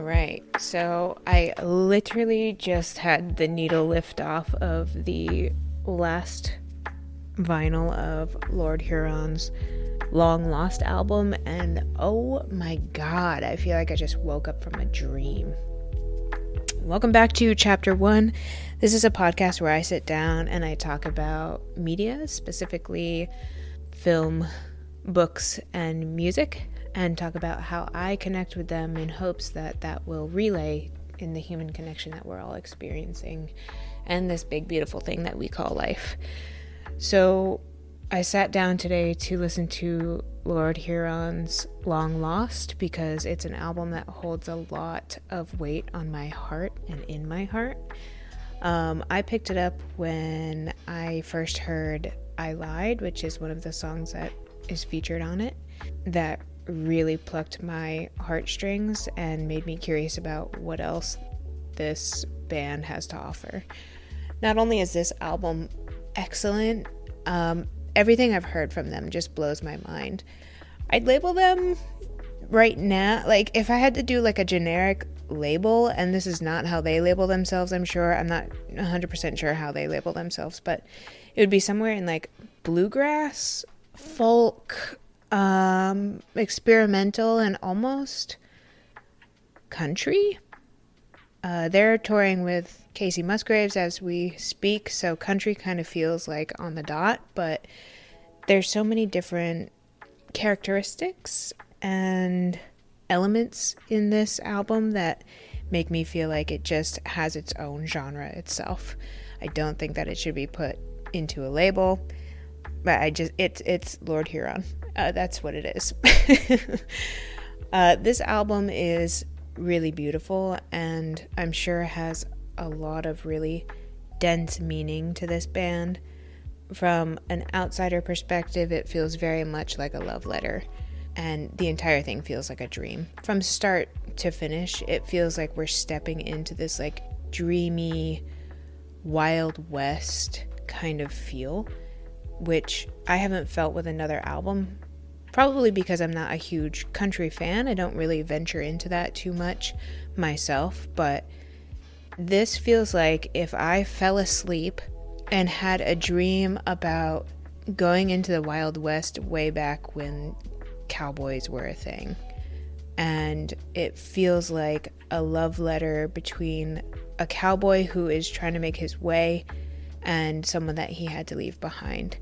right, so I literally just had the needle lift off of the last vinyl of Lord Huron's Long Lost album, and oh my god, I feel like I just woke up from a dream. Welcome back to Chapter 1. This is a podcast where I sit down and I talk about media, specifically film, books, and music, and talk about how I connect with them in hopes that that will relay in the human connection that we're all experiencing and this big beautiful thing that we call life. So I sat down today to listen to Lord Huron's Long Lost because it's an album that holds a lot of weight on my heart and in my heart. I picked it up when I first heard I Lied, which is one of the songs that is featured on it, that really plucked my heartstrings and made me curious about what else this band has to offer. Not only is this album excellent, everything I've heard from them just blows my mind. I'd label them right now, like if I had to do like a generic label, and this is not how they label themselves, I'm not 100% sure how they label themselves, but it would be somewhere in like bluegrass, folk, experimental, and almost country. They're touring with Casey Musgraves as we speak, so country kind of feels like on the dot, but there's so many different characteristics and elements in this album that make me feel like it just has its own genre itself. I don't think that it should be put into a label, but it's Lord Huron. That's what it is. This album is really beautiful, and I'm sure has a lot of really dense meaning to this band. From an outsider perspective, it feels very much like a love letter, and the entire thing feels like a dream. From start to finish, it feels like we're stepping into this like dreamy, Wild West kind of feel, which I haven't felt with another album. Probably because I'm not a huge country fan. I don't really venture into that too much myself, but this feels like if I fell asleep and had a dream about going into the Wild West way back when cowboys were a thing. And it feels like a love letter between a cowboy who is trying to make his way and someone that he had to leave behind.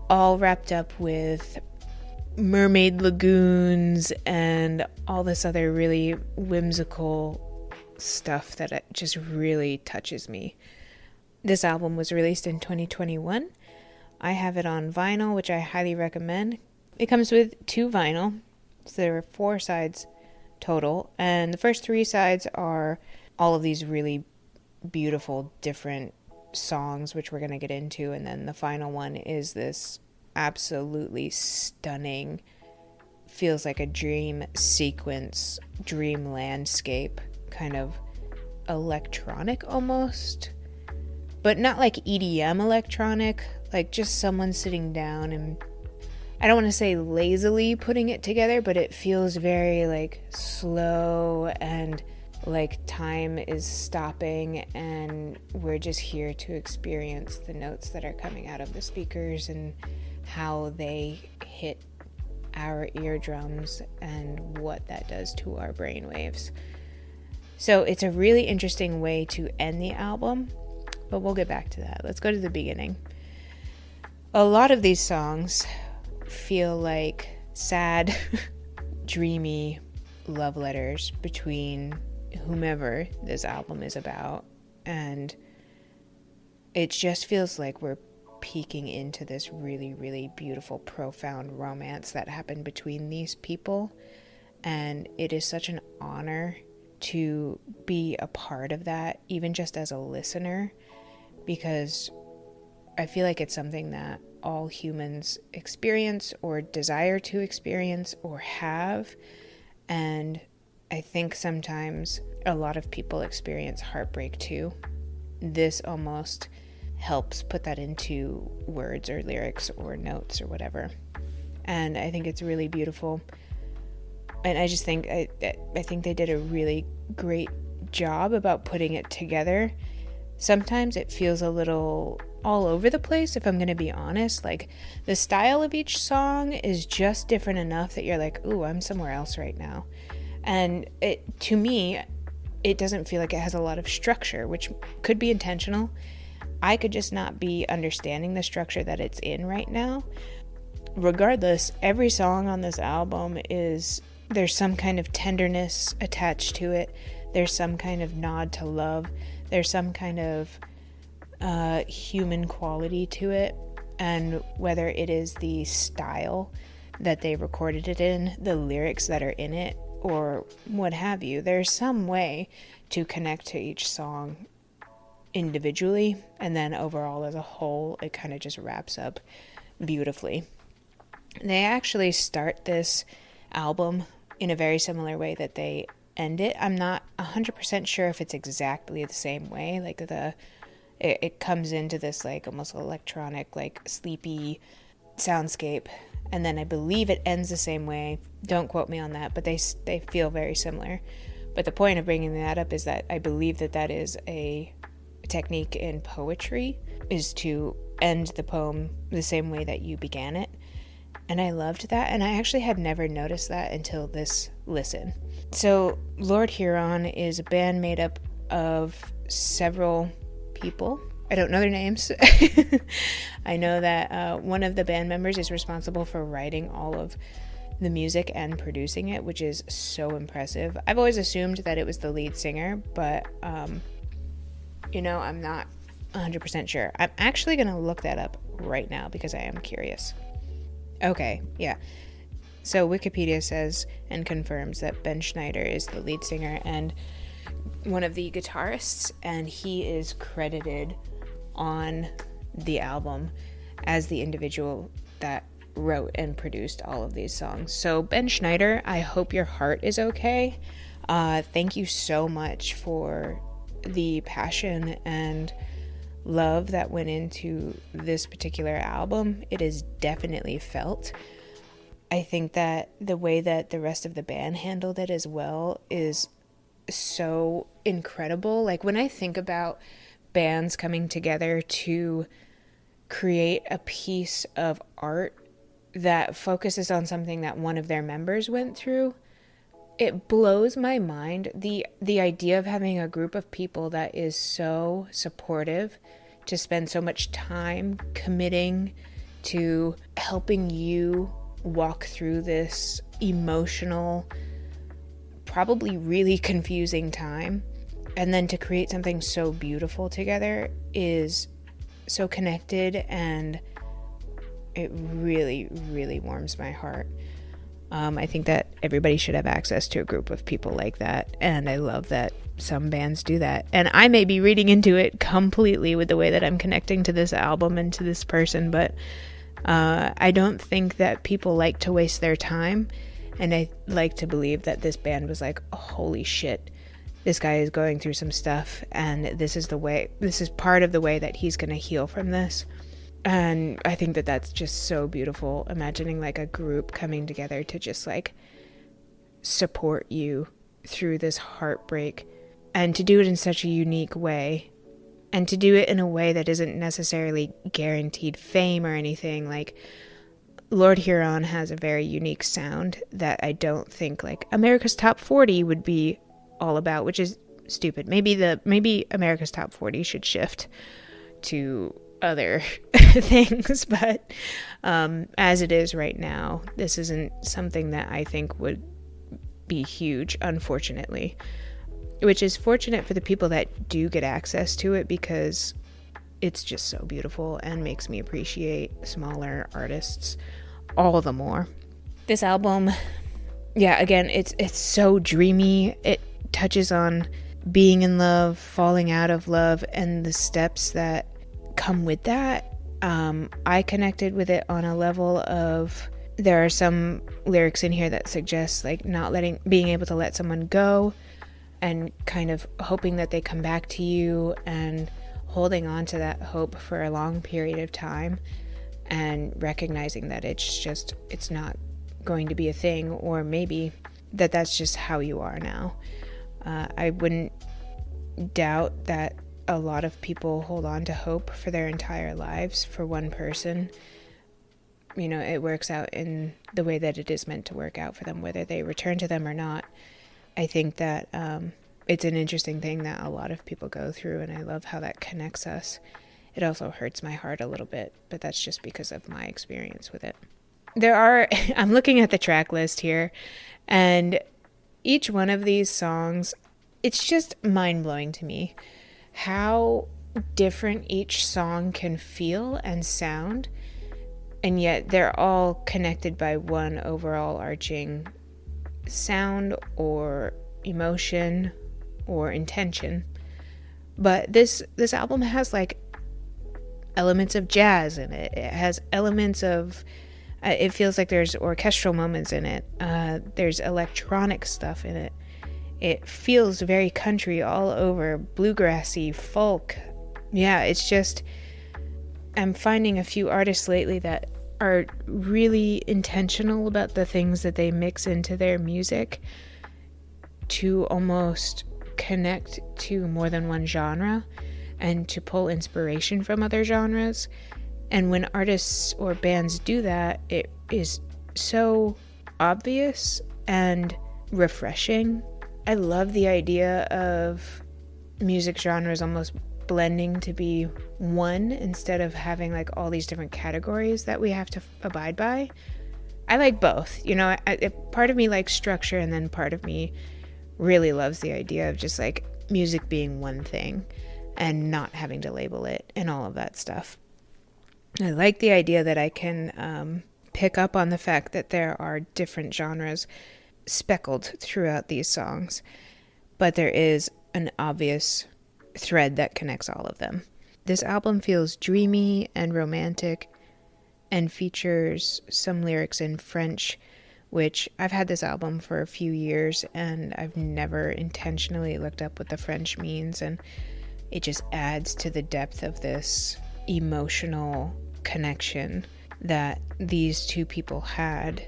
All wrapped up with mermaid lagoons and all this other really whimsical stuff that it just really touches me. This album was released in 2021. I have it on vinyl, which I highly recommend. It comes with 2 vinyl, so there are 4 sides total, and the first 3 sides are all of these really beautiful different songs, which we're going to get into, and then the final one is this absolutely stunning, feels like a dream sequence, dream landscape, kind of electronic almost, but not like EDM electronic, like just someone sitting down and, I don't want to say lazily putting it together, but it feels very like slow and like time is stopping and we're just here to experience the notes that are coming out of the speakers and how they hit our eardrums and what that does to our brain waves. So it's a really interesting way to end the album, but we'll get back to that. Let's go to the beginning. A lot of these songs feel like sad, dreamy love letters between whomever this album is about, and it just feels like we're peeking into this really, really beautiful, profound romance that happened between these people, and it is such an honor to be a part of that, even just as a listener, because I feel like it's something that all humans experience or desire to experience or have, and I think sometimes a lot of people experience heartbreak too. This almost helps put that into words or lyrics or notes or whatever. And I think it's really beautiful. And I just think I think they did a really great job about putting it together. Sometimes it feels a little all over the place, if I'm going to be honest. Like, the style of each song is just different enough that you're like, ooh, I'm somewhere else right now. And to me, it doesn't feel like it has a lot of structure, which could be intentional. I could just not be understanding the structure that it's in right now. Regardless, every song on this album there's some kind of tenderness attached to it. There's some kind of nod to love. There's some kind of human quality to it. And whether it is the style that they recorded it in, the lyrics that are in it, or what have you, there's some way to connect to each song individually, and then overall as a whole, it kind of just wraps up beautifully. They actually start this album in a very similar way that they end it. I'm not 100% sure if it's exactly the same way. Like, it comes into this like almost electronic, like sleepy soundscape, and then I believe it ends the same way. Don't quote me on that, but they feel very similar. But the point of bringing that up is that I believe that is a technique in poetry, is to end the poem the same way that you began it. And I loved that, and I actually had never noticed that until this listen. So Lord Huron is a band made up of several people. I don't know their names. I know that one of the band members is responsible for writing all of the music and producing it, which is so impressive. I've always assumed that it was the lead singer, but I'm not 100% sure. I'm actually going to look that up right now because I am curious. Okay, yeah. So Wikipedia says and confirms that Ben Schneider is the lead singer and one of the guitarists, and he is credited on the album as the individual that wrote and produced all of these songs. So Ben Schneider, I hope your heart is okay. Thank you so much for the passion and love that went into this particular album. It is definitely felt. I think that the way that the rest of the band handled it as well is so incredible. Like, when I think about bands coming together to create a piece of art that focuses on something that one of their members went through, it blows my mind. The idea of having a group of people that is so supportive, to spend so much time committing to helping you walk through this emotional, probably really confusing time, and then to create something so beautiful together is so connected, and it really, really warms my heart. I think that everybody should have access to a group of people like that, and I love that some bands do that. And I may be reading into it completely with the way that I'm connecting to this album and to this person, but I don't think that people like to waste their time, and I like to believe that this band was like, oh, holy shit, this guy is going through some stuff, and this is part of the way that he's going to heal from this. And I think that that's just so beautiful, imagining like a group coming together to just like support you through this heartbreak, and to do it in such a unique way, and to do it in a way that isn't necessarily guaranteed fame or anything. Like, Lord Huron has a very unique sound that I don't think like America's Top 40 would be all about, which is stupid. Maybe America's Top 40 should shift to other things, but as it is right now, this isn't something that I think would be huge, unfortunately, which is fortunate for the people that do get access to it, because it's just so beautiful and makes me appreciate smaller artists all the more. This album, yeah, again, it's so dreamy. It touches on being in love, falling out of love, and the steps that come with that. I connected with it on a level of, there are some lyrics in here that suggest like being able to let someone go, and kind of hoping that they come back to you, and holding on to that hope for a long period of time, and recognizing that it's not going to be a thing, or maybe that that's just how you are now. I wouldn't doubt that a lot of people hold on to hope for their entire lives for one person. You know, it works out in the way that it is meant to work out for them, whether they return to them or not. I think that it's an interesting thing that a lot of people go through, and I love how that connects us. It also hurts my heart a little bit, but that's just because of my experience with it. I'm looking at the track list here, and each one of these songs, it's just mind-blowing to me how different each song can feel and sound, and yet they're all connected by one overall arching sound or emotion or intention. But this album has like elements of jazz in it. It has elements of it feels like there's orchestral moments in it. There's electronic stuff in it. It feels very country all over, bluegrassy, folk. Yeah, it's just, I'm finding a few artists lately that are really intentional about the things that they mix into their music to almost connect to more than one genre and to pull inspiration from other genres. And when artists or bands do that, it is so obvious and refreshing. I love the idea of music genres almost blending to be one instead of having like all these different categories that we have to abide by. I like both. You know, part of me likes structure, and then part of me really loves the idea of just like music being one thing and not having to label it and all of that stuff. I like the idea that I can pick up on the fact that there are different genres speckled throughout these songs, but there is an obvious thread that connects all of them. This album feels dreamy and romantic and features some lyrics in French, which I've had this album for a few years and I've never intentionally looked up what the French means, and it just adds to the depth of this emotional connection that these two people had,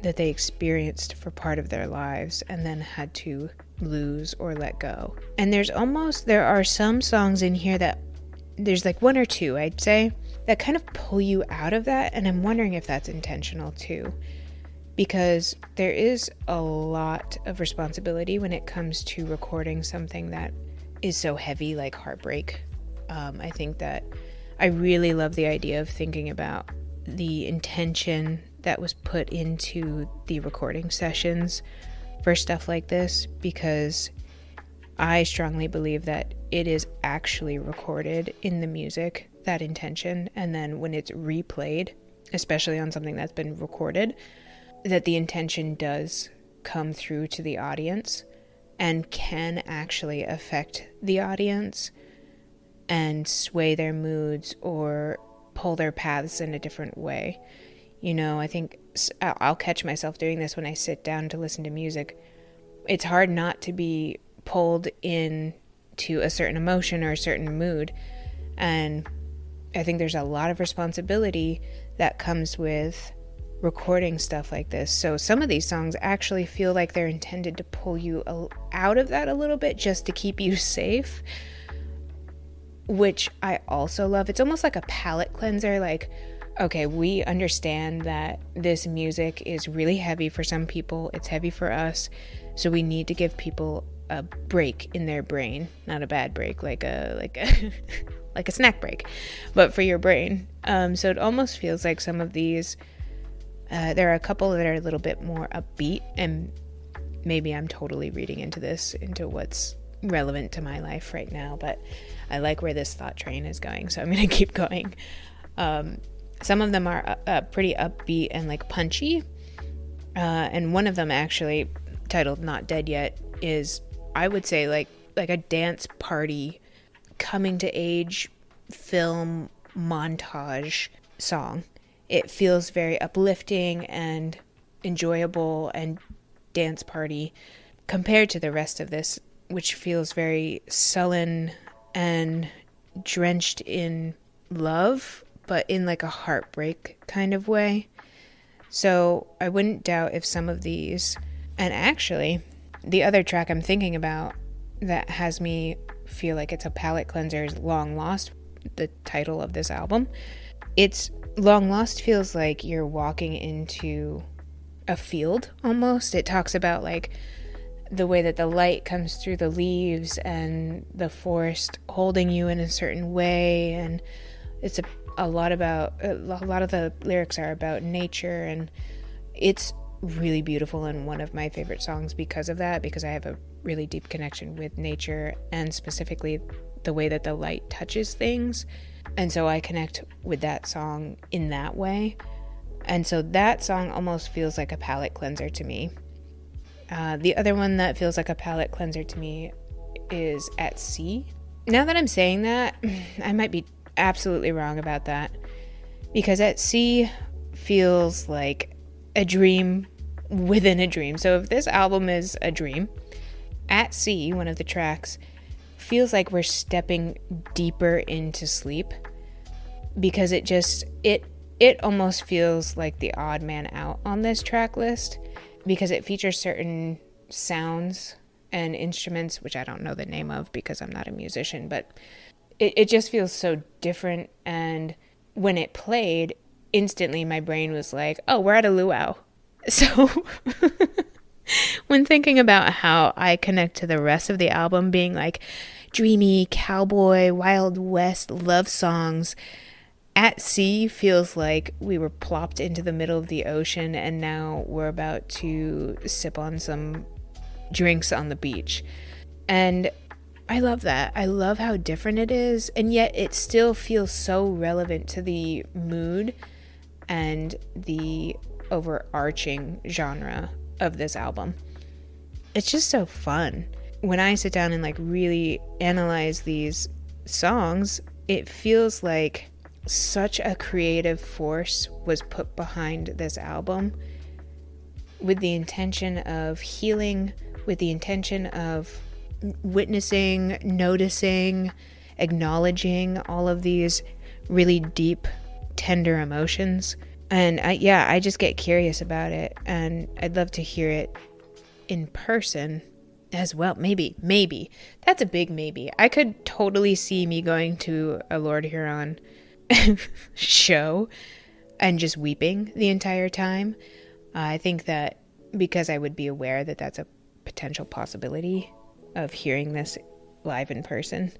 that they experienced for part of their lives and then had to lose or let go. And there are some songs in here that there's like one or two, I'd say, that kind of pull you out of that, and I'm wondering if that's intentional too, because there is a lot of responsibility when it comes to recording something that is so heavy like heartbreak. I think that I really love the idea of thinking about the intention that was put into the recording sessions for stuff like this, because I strongly believe that it is actually recorded in the music, that intention, and then when it's replayed, especially on something that's been recorded, that the intention does come through to the audience and can actually affect the audience and sway their moods or pull their paths in a different way. You know, I think I'll catch myself doing this when I sit down to listen to music. It's hard not to be pulled in to a certain emotion or a certain mood. And I think there's a lot of responsibility that comes with recording stuff like this. So some of these songs actually feel like they're intended to pull you out of that a little bit just to keep you safe, which I also love. It's almost like a palate cleanser. Like, okay, we understand that this music is really heavy for some people. It's heavy for us. So we need to give people a break in their brain, not a bad break, like a like a snack break, but for your brain. So it almost feels like some of these, there are a couple that are a little bit more upbeat, and maybe I'm totally reading into what's relevant to my life right now, but I like where this thought train is going, so I'm going to keep going. Some of them are pretty upbeat and like punchy, and one of them, actually titled Not Dead Yet, is, I would say, like a dance party coming to age film montage song. It feels very uplifting and enjoyable and dance party compared to the rest of this, which feels very sullen and drenched in love, but in like a heartbreak kind of way. So I wouldn't doubt if some of these And actually, the other track I'm thinking about that has me feel like it's a palate cleanser is Long Lost, the title of this album. It's Long Lost feels like you're walking into a field almost. It talks about like the way that the light comes through the leaves and the forest holding you in a certain way, and it's a lot of the lyrics are about nature, and it's really beautiful and one of my favorite songs because of that, because I have a really deep connection with nature and specifically the way that the light touches things, and so I connect with that song in that way. And so that song almost feels like a palate cleanser to me. The other one that feels like a palate cleanser to me is At Sea. Now that I'm saying that, I might be absolutely wrong about that, because At Sea feels like a dream within a dream. So if this album is a dream, At Sea, one of the tracks, feels like we're stepping deeper into sleep, because it almost feels like the odd man out on this track list, because it features certain sounds and instruments, which I don't know the name of because I'm not a musician, but it just feels so different. And when it played, instantly my brain was like, oh, we're at a luau. So when thinking about how I connect to the rest of the album being like dreamy, cowboy, Wild West love songs, At Sea feels like we were plopped into the middle of the ocean and now we're about to sip on some drinks on the beach. And I love that. I love how different it is, and yet it still feels so relevant to the mood and the overarching genre of this album. It's just so fun. When I sit down and like really analyze these songs, it feels like such a creative force was put behind this album with the intention of healing, with the intention of witnessing, noticing, acknowledging all of these really deep, tender emotions. And I just get curious about it, and I'd love to hear it in person as well. Maybe. That's a big maybe. I could totally see me going to a Lord Huron show and just weeping the entire time. I think that because I would be aware that that's a potential possibility of hearing this live in person,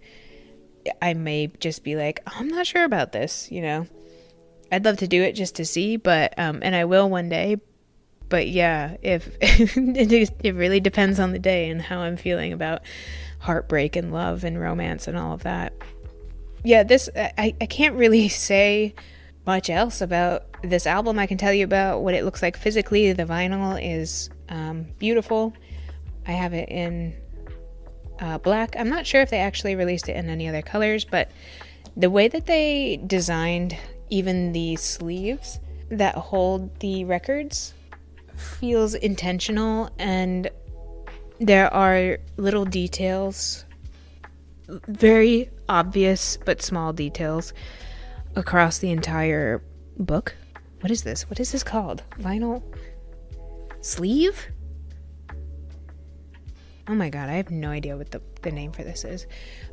I may just be like, I'm not sure about this, you know. I'd love to do it just to see, but and I will one day. But yeah, if it really depends on the day and how I'm feeling about heartbreak and love and romance and all of that. Yeah, this I can't really say much else about this album. I can tell you about what it looks like physically. The vinyl is beautiful. I have it in black. I'm not sure if they actually released it in any other colors, but the way that they designed even the sleeves that hold the records feels intentional, and there are little details, very obvious but small details across the entire book. What is this? What is this called? Vinyl sleeve? Oh my god, I have no idea what the name for this is.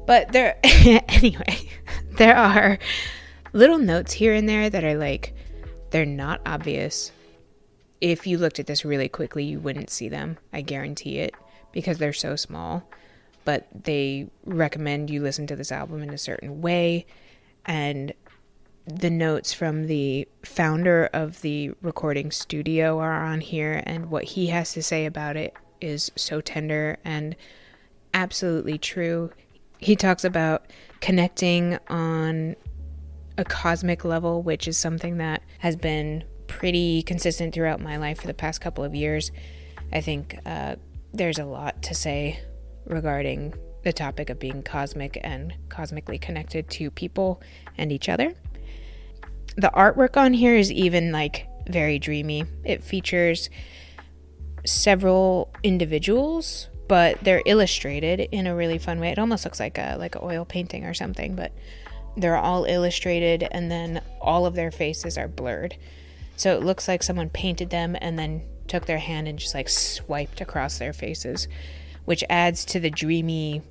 But anyway, there are little notes here and there that are like, they're not obvious. If you looked at this really quickly, you wouldn't see them. I guarantee it, because they're so small. But they recommend you listen to this album in a certain way. And the notes from the founder of the recording studio are on here, and what he has to say about it is so tender and absolutely true. He talks about connecting on a cosmic level, which is something that has been pretty consistent throughout my life for the past couple of years. I think there's a lot to say regarding the topic of being cosmic and cosmically connected to people and each other. The artwork on here is even like very dreamy. It features several individuals, but they're illustrated in a really fun way. It almost looks like a oil painting or something, but they're all illustrated, and then all of their faces are blurred. So it looks like someone painted them and then took their hand and just like swiped across their faces, which adds to the dreamy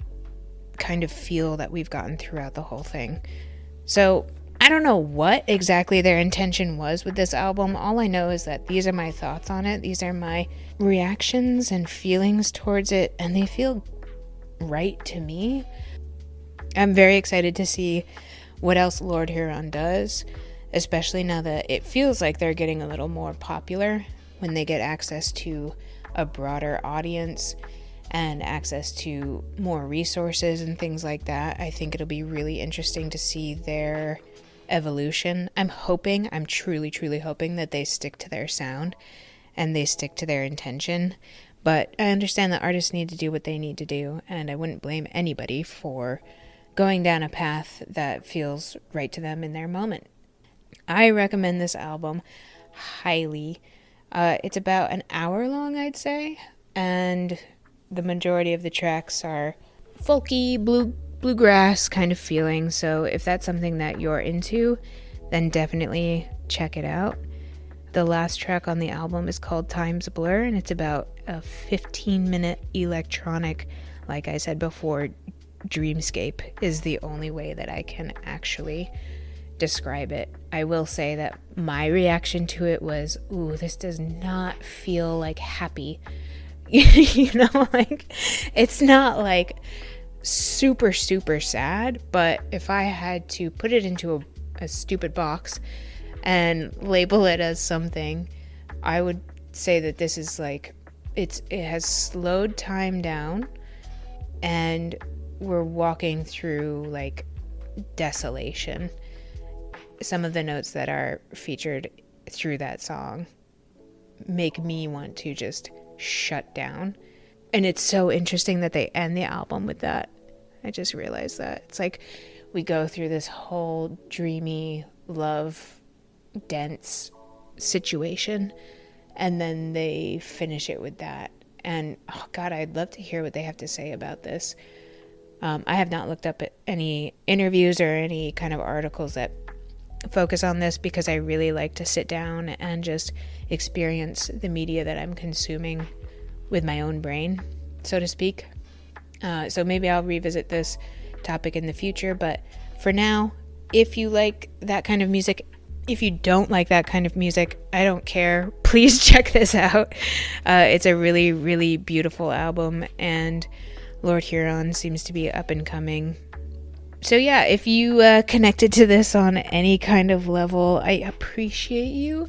kind of feel that we've gotten throughout the whole thing. So I don't know what exactly their intention was with this album. All I know is that these are my thoughts on it. These are my reactions and feelings towards it, and they feel right to me. I'm very excited to see what else Lord Huron does, especially now that it feels like they're getting a little more popular when they get access to a broader audience and access to more resources and things like that. I think it'll be really interesting to see their evolution. I'm truly hoping that they stick to their sound and they stick to their intention. But I understand that artists need to do what they need to do, and I wouldn't blame anybody for going down a path that feels right to them in their moment. I recommend this album highly. It's about an hour long, I'd say, and the majority of the tracks are folky, bluegrass kind of feeling. So if that's something that you're into, then definitely check it out. The last track on the album is called Time's Blur, and it's about a 15-minute electronic, like I said before, dreamscape is the only way that I can actually describe it. I will say that my reaction to it was, ooh, this does not feel like happy. Like, it's not like super sad, but if I had to put it into a stupid box and label it as something, I would say that this is like, it has slowed time down, and we're walking through like desolation. Some of the notes that are featured through that song make me want to just shut down. And it's so interesting that they end the album with that. I just realized that. It's like we go through this whole dreamy, love, dense situation, and then they finish it with that. And oh God, I'd love to hear what they have to say about this. I have not looked up at any interviews or any kind of articles that focus on this, because I really like to sit down and just experience the media that I'm consuming with my own brain, so to speak. So maybe I'll revisit this topic in the future, but for now, if you like that kind of music, if you don't like that kind of music, I don't care. Please check this out. It's a really beautiful album, and Lord Huron seems to be up and coming. So yeah, if you connected to this on any kind of level, I appreciate you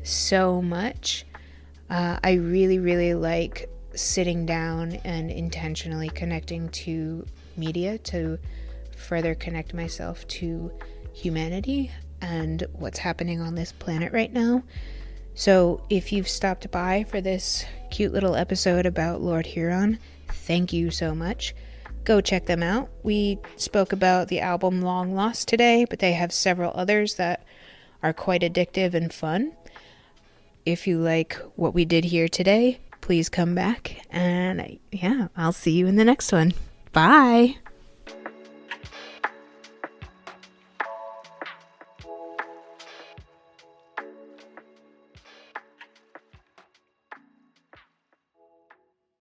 so much. I really like sitting down and intentionally connecting to media to further connect myself to humanity and what's happening on this planet right now. So if you've stopped by for this cute little episode about Lord Huron, thank you so much. Go check them out. We spoke about the album Long Lost today, but they have several others that are quite addictive and fun. If you like what we did here today, please come back, and yeah, I'll see you in the next one. Bye!